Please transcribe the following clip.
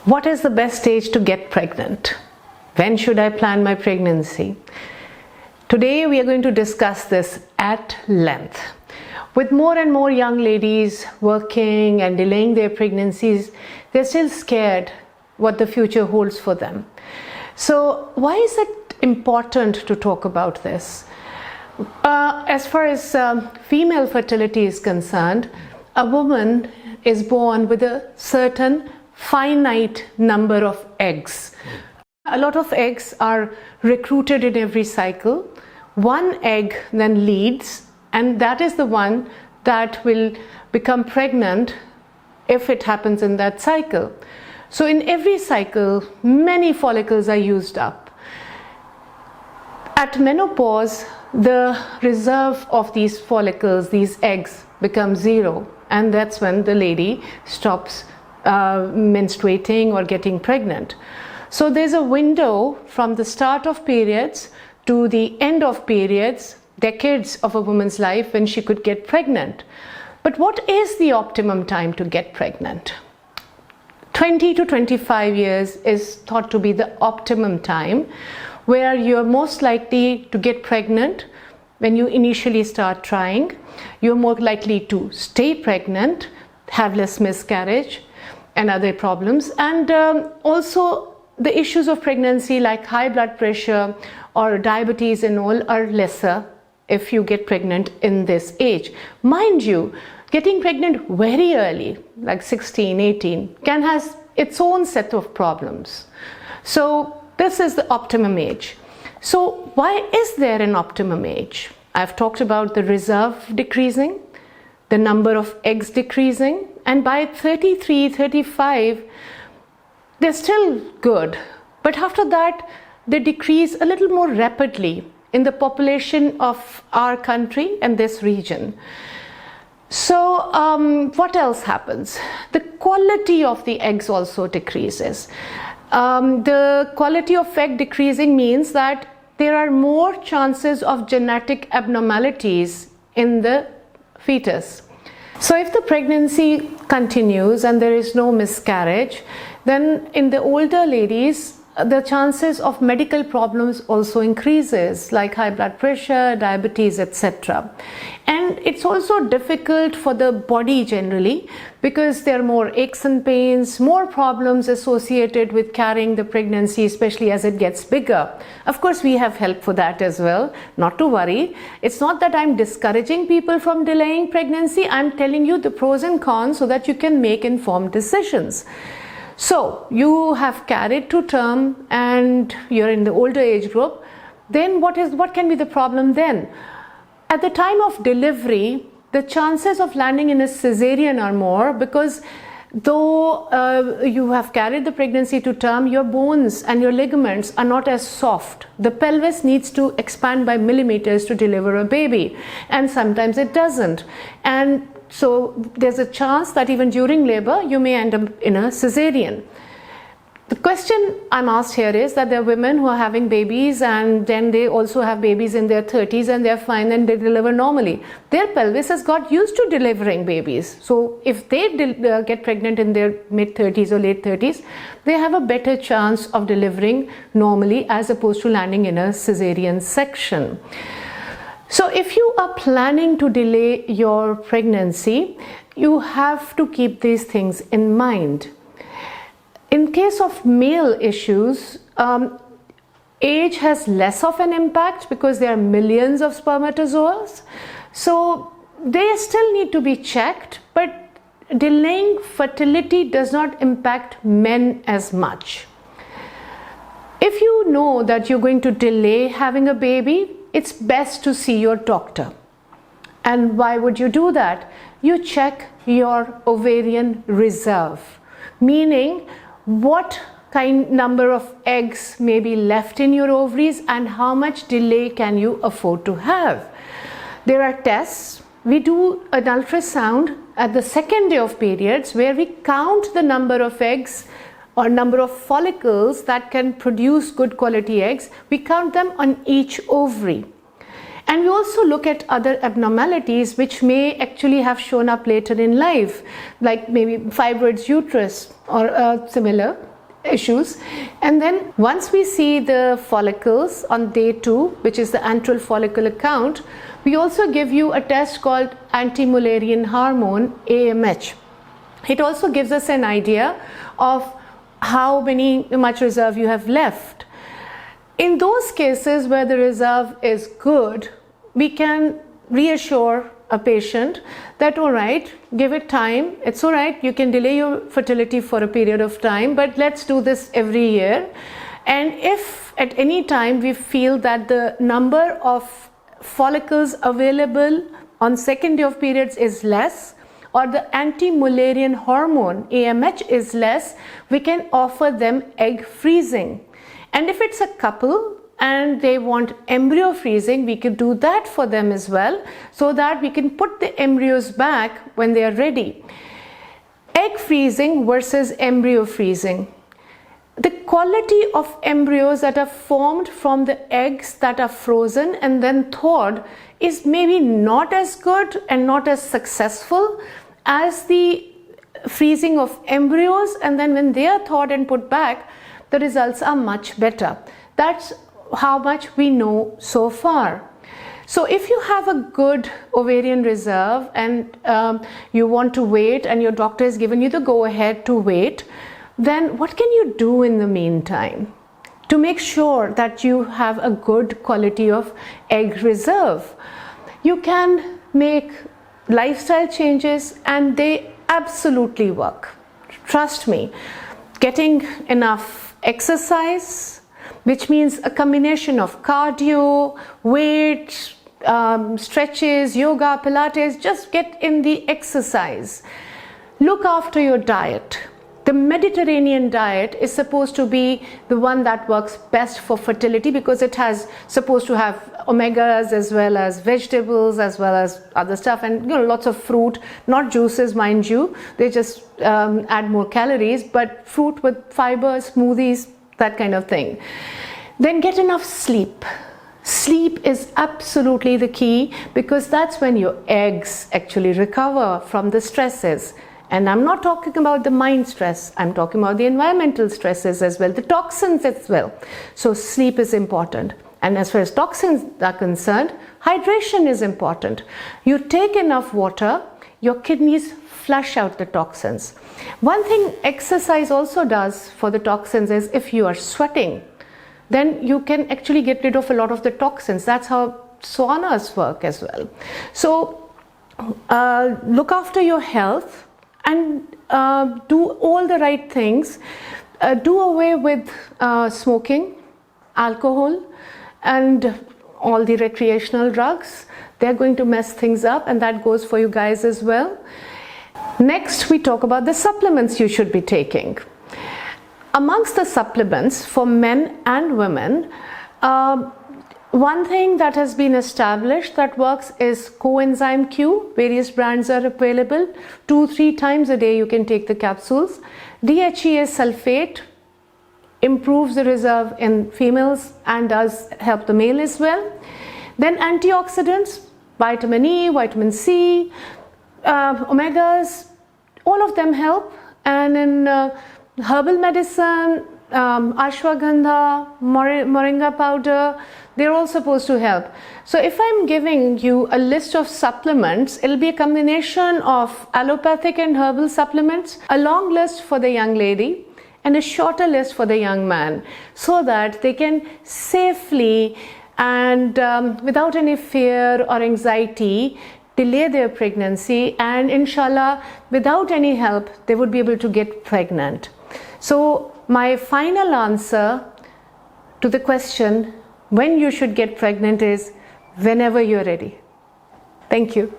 What is the best age to get pregnant? When should I plan my pregnancy? Today we are going to discuss this at length. With more and more young ladies working and delaying their pregnancies, they're still scared what the future holds for them. So why is it important to talk about this? As far as female fertility is concerned, a woman is born with a certain finite number of eggs. A lot of eggs are recruited in every cycle. One egg then leads, and that is the one that will become pregnant if it happens in that cycle. So in every cycle, many follicles are used up. At menopause, the reserve of these follicles, these eggs, becomes zero, and that's when the lady stops menstruating or getting pregnant. So there's a window from the start of periods to the end of periods, decades of a woman's life when she could get pregnant. But what is the optimum time to get pregnant? 20 to 25 years is thought to be the optimum time where you're most likely to get pregnant when you initially start trying. You're more likely to stay pregnant, have less miscarriage and other problems, and also the issues of pregnancy like high blood pressure or diabetes and all are lesser if you get pregnant in this age. Mind you, getting pregnant very early, like 16, 18, can have its own set of problems. So this is the optimum age. So why is there an optimum age? I've talked about the reserve decreasing, the number of eggs decreasing, and by 33, 35, they're still good. But after that, they decrease a little more rapidly in the population of our country and this region. So what else happens? The quality of the eggs also decreases. The quality of egg decreasing means that there are more chances of genetic abnormalities in the fetus. So if the pregnancy continues and there is no miscarriage, then in the older ladies, the chances of medical problems also increases, like high blood pressure, diabetes, etc. And it's also difficult for the body generally because there are more aches and pains, more problems associated with carrying the pregnancy, especially as it gets bigger. Of course, we have help for that as well, not to worry. It's not that I'm discouraging people from delaying pregnancy. I'm telling you the pros and cons so that you can make informed decisions. So you have carried to term and you're in the older age group, then what can be the problem then? At the time of delivery, the chances of landing in a cesarean are more because though you have carried the pregnancy to term, your bones and your ligaments are not as soft. The pelvis needs to expand by millimeters to deliver a baby, and sometimes it doesn't. And so there's a chance that even during labor, you may end up in a cesarean. The question I'm asked here is that there are women who are having babies and then they also have babies in their 30s and they're fine and they deliver normally. Their pelvis has got used to delivering babies. So if they get pregnant in their mid-30s or late 30s, they have a better chance of delivering normally as opposed to landing in a cesarean section. So if you are planning to delay your pregnancy, you have to keep these things in mind. In case of male issues, age has less of an impact because there are millions of spermatozoas. So they still need to be checked, but delaying fertility does not impact men as much. If you know that you're going to delay having a baby, it's best to see your doctor. And why would you do that? You check your ovarian reserve, meaning what number of eggs may be left in your ovaries and how much delay can you afford to have. There are tests. We do an ultrasound at the second day of periods where we count the number of eggs or number of follicles that can produce good quality eggs. We count them on each ovary. And we also look at other abnormalities which may actually have shown up later in life, like maybe fibroids uterus or similar. issues. And then once we see the follicles on day 2, which is the antral follicular count, we also give you a test called anti-Mullerian hormone, AMH. It also gives us an idea of how much reserve you have left. In those cases where the reserve is good, we can reassure a patient that, all right, give it time, it's all right, you can delay your fertility for a period of time, but let's do this every year. And if at any time we feel that the number of follicles available on second day of periods is less, or the anti-Mullerian hormone AMH is less, we can offer them egg freezing. And if it's a couple and they want embryo freezing, we could do that for them as well, so that we can put the embryos back when they are ready. Egg freezing versus embryo freezing. The quality of embryos that are formed from the eggs that are frozen and then thawed is maybe not as good and not as successful as the freezing of embryos, and then when they are thawed and put back, the results are much better. That's how much we know so far. So if you have a good ovarian reserve and you want to wait and your doctor has given you the go ahead to wait, then what can you do in the meantime to make sure that you have a good quality of egg reserve? You can make lifestyle changes and they absolutely work. Trust me. Getting enough exercise, which means a combination of cardio, weight, stretches, yoga, Pilates, just get in the exercise. Look after your diet. The Mediterranean diet is supposed to be the one that works best for fertility because it has supposed to have omegas as well as vegetables as well as other stuff, and lots of fruit, not juices mind you, they just add more calories, but fruit with fiber, smoothies, that kind of thing. Then get enough sleep. Sleep is absolutely the key because that's when your eggs actually recover from the stresses. And I'm not talking about the mind stress, I'm talking about the environmental stresses as well, the toxins as well. So sleep is important. And as far as toxins are concerned, hydration is important. You take enough water, your kidneys flush out the toxins. One thing exercise also does for the toxins is if you are sweating, then you can actually get rid of a lot of the toxins. That's how saunas work as well. So look after your health and do all the right things. Do away with smoking, alcohol, and all the recreational drugs. They're going to mess things up, and that goes for you guys as well. Next, we talk about the supplements you should be taking. Amongst the supplements for men and women, one thing that has been established that works is coenzyme Q. Various brands are available. 2-3 times a day you can take the capsules. DHEA sulfate improves the reserve in females and does help the male as well. Then antioxidants, vitamin E, vitamin C, omegas, all of them help. And in herbal medicine, ashwagandha, moringa powder, they're all supposed to help. So if I'm giving you a list of supplements, it'll be a combination of allopathic and herbal supplements, a long list for the young lady and a shorter list for the young man, so that they can safely and without any fear or anxiety delay their pregnancy, and inshallah without any help they would be able to get pregnant. So my final answer to the question when you should get pregnant is whenever you're ready. Thank you.